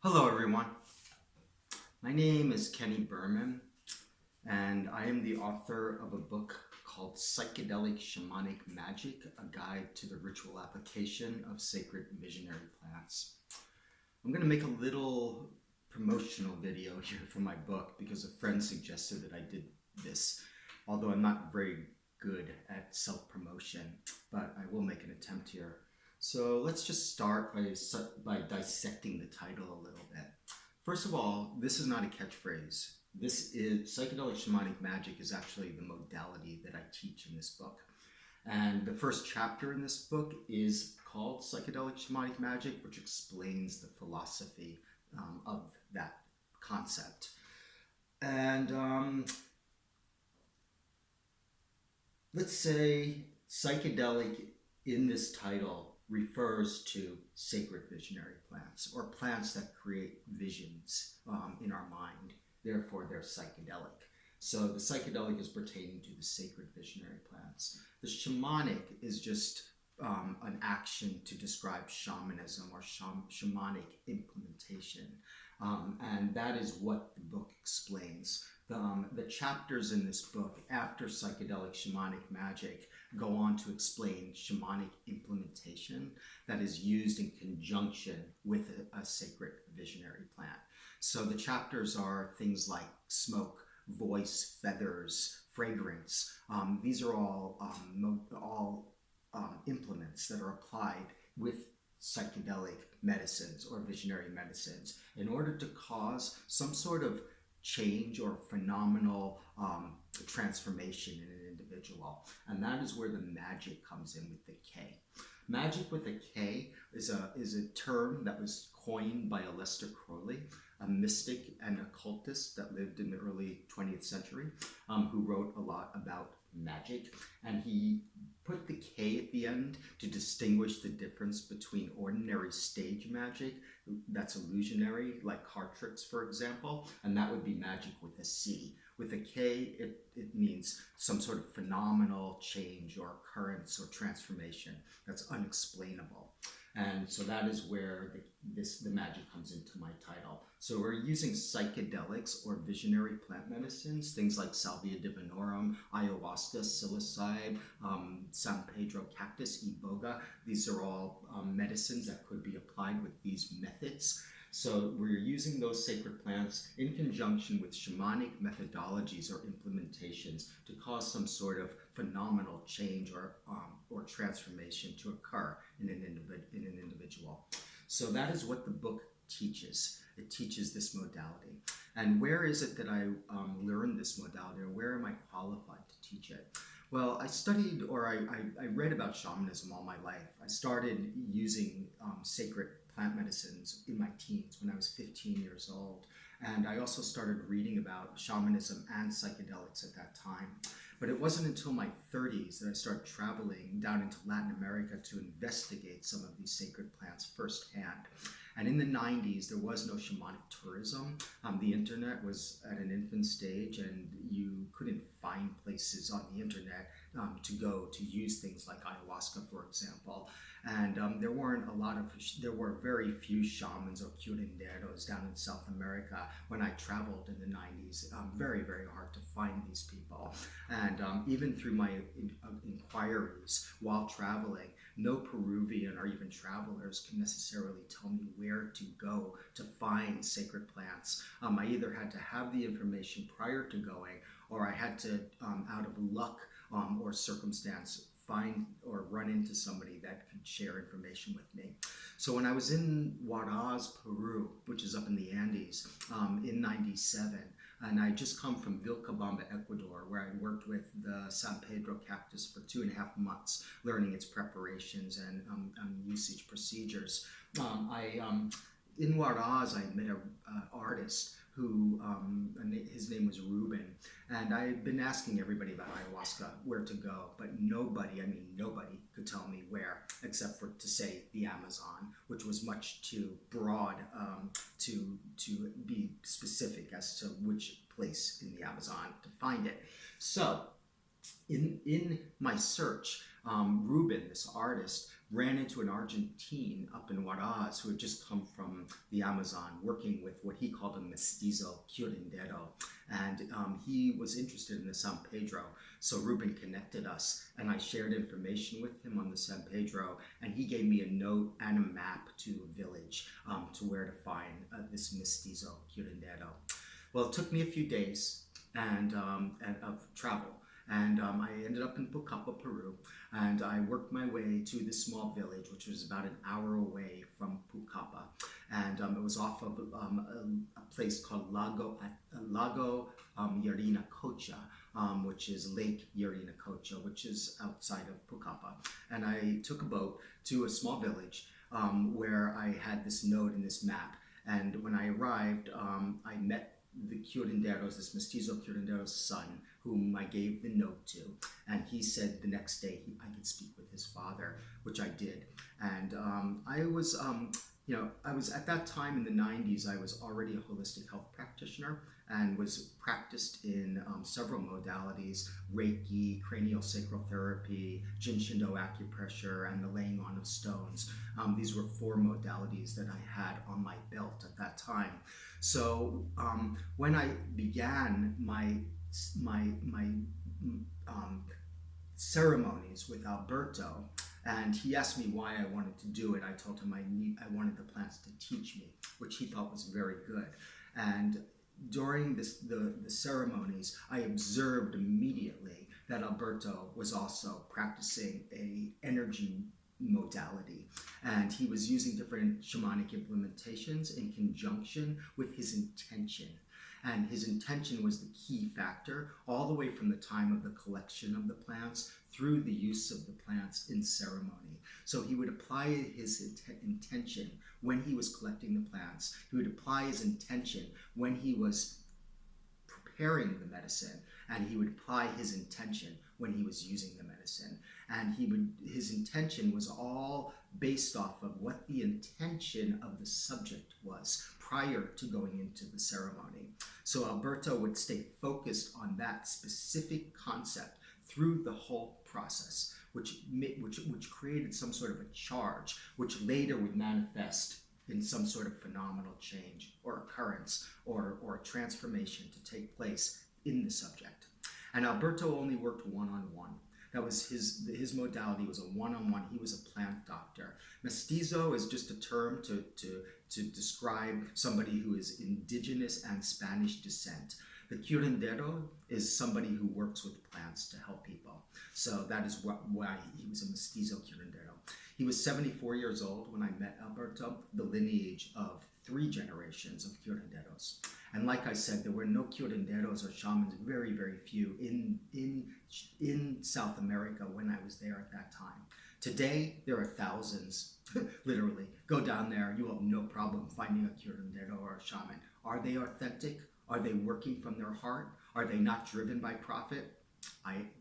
Hello everyone, my name is Kenny Berman and I am the author of a book called Psychedelic Shamanic Magick, a guide to the ritual application of sacred visionary plants. I'm going to make a little promotional video here for my book because a friend suggested that I did this, although I'm not very good at self-promotion, but I will make an attempt here. So let's just start by dissecting the title a little bit. First of all, this is not a catchphrase. This is Psychedelic Shamanic Magick is actually the modality that I teach in this book. And the first chapter in this book is called Psychedelic Shamanic Magick, which explains the philosophy of that concept. And let's say psychedelic in this title refers to sacred visionary plants or plants that create visions in our mind. Therefore, they're psychedelic. So the psychedelic is pertaining to the sacred visionary plants. The shamanic is just an action to describe shamanism or shamanic implementation. And that is what the book explains. The chapters in this book after Psychedelic Shamanic Magick go on to explain shamanic implementation that is used in conjunction with a sacred visionary plant. So the chapters are things like smoke, voice, feathers, fragrance. These are all implements that are applied with psychedelic medicines or visionary medicines in order to cause some sort of change or phenomenal transformation in an individual. And that is where the magic comes in with the K. Magic with a K is a term that was coined by Aleister Crowley, a mystic and occultist that lived in the early 20th century, who wrote a lot about magic. And he put the K at the end to distinguish the difference between ordinary stage magic, that's illusionary, like card tricks, for example, and that would be magic with a C. With a K, it means some sort of phenomenal change or occurrence or transformation that's unexplainable. And so that is where the magic comes into my title. So we're using psychedelics or visionary plant medicines, things like Salvia divinorum, ayahuasca, psilocybe, San Pedro cactus, iboga. These are all medicines that could be applied with these methods. So we're using those sacred plants in conjunction with shamanic methodologies or implementations to cause some sort of phenomenal change or transformation to occur in an individual. So that is what the book teaches. It teaches this modality. And where is it that I learned this modality, or where am I qualified to teach it? Well, I studied, or I read about shamanism all my life. I started using sacred plant medicines in my teens when I was 15 years old. And I also started reading about shamanism and psychedelics at that time. But it wasn't until my 30s that I started traveling down into Latin America to investigate some of these sacred plants firsthand. And in the 90s, there was no shamanic tourism. The internet was at an infant stage, and you couldn't find places on the internet to go to use things like ayahuasca, for example. And there were very few shamans or curanderos down in South America when I traveled in the 90s. Very, very hard to find these people. And even through my inquiries while traveling, no Peruvian or even travelers can necessarily tell me where to go to find sacred plants. I either had to have the information prior to going, or I had to, out of luck or circumstance, find or run into somebody that could share information with me. So when I was in Huaraz, Peru, which is up in the Andes, in 97, and I just come from Vilcabamba, Ecuador, where I worked with the San Pedro cactus for 2.5 months, learning its preparations and usage procedures. In Huaraz, I met an artist who, his name was Ruben, and I had been asking everybody about ayahuasca, where to go, but nobody could tell me where, except for to say the Amazon, which was much too broad to be specific as to which place in the Amazon to find it. So in my search, Ruben, this artist, ran into an Argentine up in Huaraz who had just come from the Amazon working with what he called a mestizo curandero. And he was interested in the San Pedro. So Ruben connected us, and I shared information with him on the San Pedro, and he gave me a note and a map to a village to where to find this mestizo curandero. Well, it took me a few days and of travel. And I ended up in Pucallpa, Peru, and I worked my way to this small village, which was about an hour away from Pucallpa. And it was off of a place called Lago Yarinacocha, which is Lake Yarinacocha, which is outside of Pucallpa. And I took a boat to a small village where I had this note and this map. And when I arrived, I met the curandero's, this mestizo curandero's son, whom I gave the note to, and he said the next day I could speak with his father, which I did. And I was at that time in the 90s, I was already a holistic health practitioner and was practiced in several modalities: Reiki, craniosacral therapy, Jin Shindo acupressure, and the laying on of stones. These were 4 modalities that I had on my belt at that time. So when I began my ceremonies with Alberto, and he asked me why I wanted to do it, I told him I wanted the plants to teach me, which he thought was very good. And during the ceremonies, I observed immediately that Alberto was also practicing a energy modality, and he was using different shamanic implementations in conjunction with his intention. And his intention was the key factor all the way from the time of the collection of the plants through the use of the plants in ceremony. So he would apply his intention when he was collecting the plants. He would apply his intention when he was preparing the medicine, and he would apply his intention when he was using the medicine. And his intention was all based off of what the intention of the subject was prior to going into the ceremony. So Alberto would stay focused on that specific concept through the whole process, which created some sort of a charge, which later would manifest in some sort of phenomenal change or occurrence or transformation to take place in the subject. And Alberto only worked one-on-one. That was his modality, was a one-on-one. He was a plant doctor. Mestizo is just a term to describe somebody who is indigenous and Spanish descent. The curandero is somebody who works with plants to help people. So that is why he was a mestizo curandero. He was 74 years old when I met Alberto, the lineage of 3 generations of curanderos. And like I said, there were no curanderos or shamans, very, very few in South America when I was there at that time. Today, there are thousands, literally. Go down there, you have no problem finding a curandero or a shaman. Are they authentic? Are they working from their heart? Are they not driven by profit?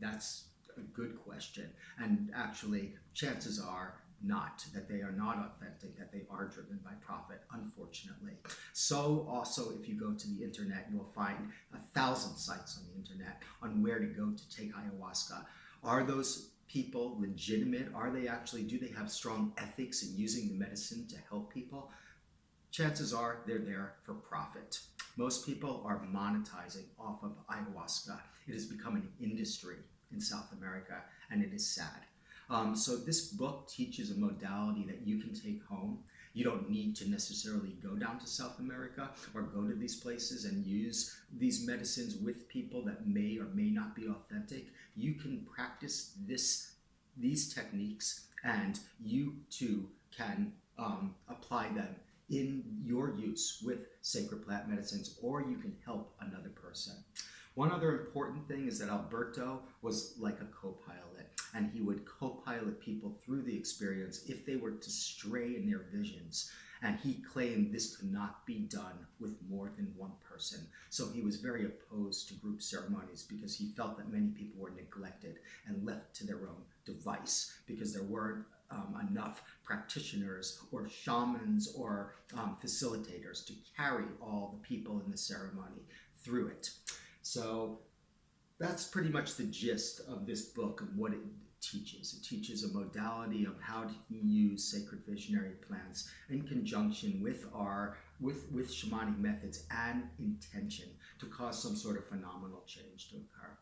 That's a good question. And actually, chances are not, that they are not authentic, that they are driven by profit, unfortunately. So also, if you go to the internet, you will find 1,000 sites on the internet on where to go to take ayahuasca. Are those people legitimate? Do they have strong ethics in using the medicine to help people? Chances are they're there for profit. Most people are monetizing off of ayahuasca. It has become an industry in South America, and it is sad. So this book teaches a modality that you can take home. You don't need to necessarily go down to South America or go to these places and use these medicines with people that may or may not be authentic. You can practice these techniques, and you too can apply them in your use with sacred plant medicines, or you can help another person. One other important thing is that Alberto was like a co-pilot, and he would co-pilot people through the experience if they were to stray in their visions. And he claimed this could not be done with more than one person. So he was very opposed to group ceremonies because he felt that many people were neglected and left to their own device because there weren't enough practitioners or shamans or facilitators to carry all the people in the ceremony through it. So that's pretty much the gist of this book and what it teaches. It teaches a modality of how to use sacred visionary plants in conjunction with with shamanic methods and intention to cause some sort of phenomenal change to occur.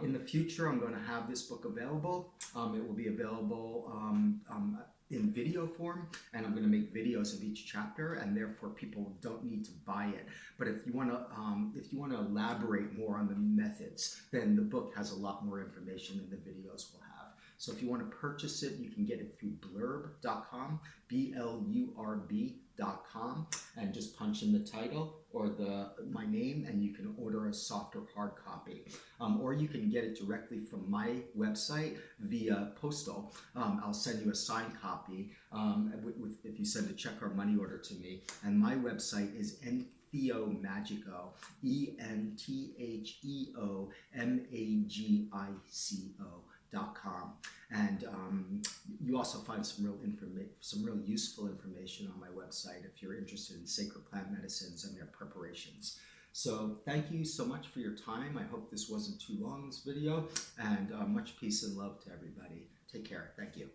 In the future, I'm going to have this book available. It will be available in video form, and I'm going to make videos of each chapter, and therefore people don't need to buy it. But if you want to elaborate more on the methods, then the book has a lot more information than the videos will have. So if you want to purchase it, you can get it through blurb.com, blurb.com, and just punch in the title or my name, and you can order a soft or hard copy. Or you can get it directly from my website via postal. I'll send you a signed copy if you send a check or money order to me. And my website is Entheo Magico, ENTHEOMAGICO.com. And you also find some real useful information on my website if you're interested in sacred plant medicines and their preparations. So thank you so much for your time. I hope this wasn't too long, this video, and much peace and love to everybody. Take care. Thank you.